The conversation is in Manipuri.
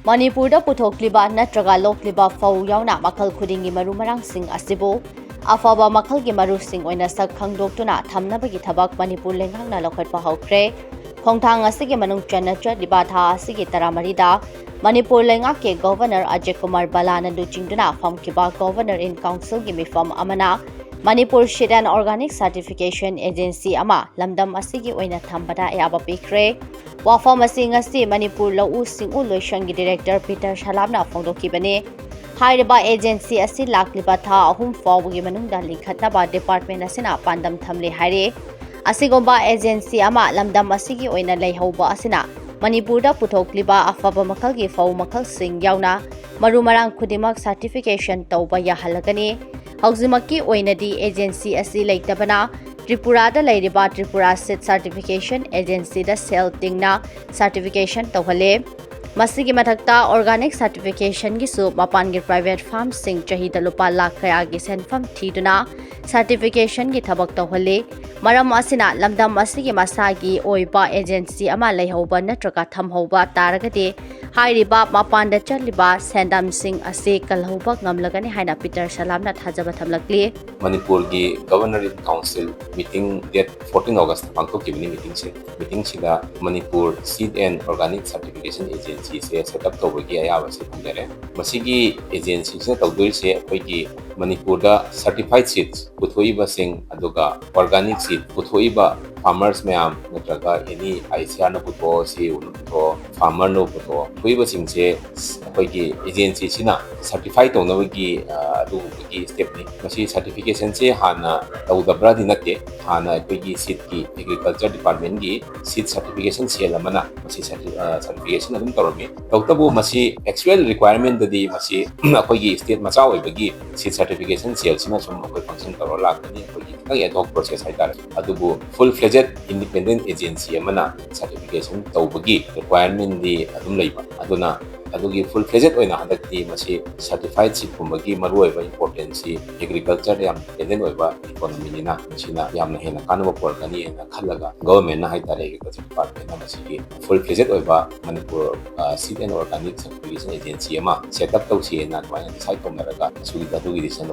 Manipur puthokliba natraga lokliba fau yaona makhal khudingi maru marang sing asibu afaba makhalgi maru sing oina shak khangdoktuna thamnabagi thabak Manipur Leingakna lokhatpa houkhre khongthang asigi manung chana chadliba tha asigi taramarida Manipur Leingakna Governor Ajay Kumar Balana luchingduna famkiba Governor in Council gi mifam amana Manipur Shit and Organic Certification Agency ama Lamdam asigi oina thambada yaba pikre wafam asi Manipur lau singu loishangi Director Peter Shalamna khangdoktuna Hairiba agency asi lakliba tha ahum fawgi manungda lokhatpa department asina pandam thamle haire asigomba agency ama lamdam asigi oina leihauba asina Manipur puthokliba afaba makhalgi fau makhal sing yaona maru marang khudimak certification tauba yahalagani haujimakki oinadi agency asi leitabana Tripura da leiriba Tripura Seed Certification Agency da sel tingna certification tauhale masigi mathakta organic certification gi su mapan gi private farm sing chahi da lupa lakh kaya gi senfam thiduna certification gi thabak tauhale maram asina lamdam asigi masagi oiba agency ama leihoba natraga thamhoba taragati hairiba mapan da chaliba sendam sing ase kalhoba ngamlagani haina Peter Salamna thajaba thamlakli Manipur gi Governor in Council meeting date 14 August pangthokibani meeting sida Manipur Seed and Organic Certification Agency se set up tawagi ayaba se thangare masigi agency se tawdoi se akoigi Manipur da certified seeds puthoiba sing aduga organic seed puthoiba farmers mayam natraga any ICR na putho se unutho farmer no putho thoiba sing se akoigi agency sina certified tawnawagi adugi step ni masi certification se hana tawdabra dinate hana akoigi seed ki agriculture department gi seed certification sel amana masi certification adum tormi tawtabu masi actual requirement dadi masi akoigi state macha oibagi seed certification sel sina sum akoi function toro lakani akoigi kang ad hoc process haidar adubu full fledged independent agency amana certification tawbagi requirement di adum leiba aduna adugi full fledged oina handakti masi certified seed kumbagi maru oiba importance agriculture yam dependent oiba economy ni na sina yamna hena kanwa porgani na khalaga government na haitare agriculture department na masi full fledged oiba Manipur Seed and Organic Certification Agency ama set up tawsi na twain decide tomaraga sugida dugi decision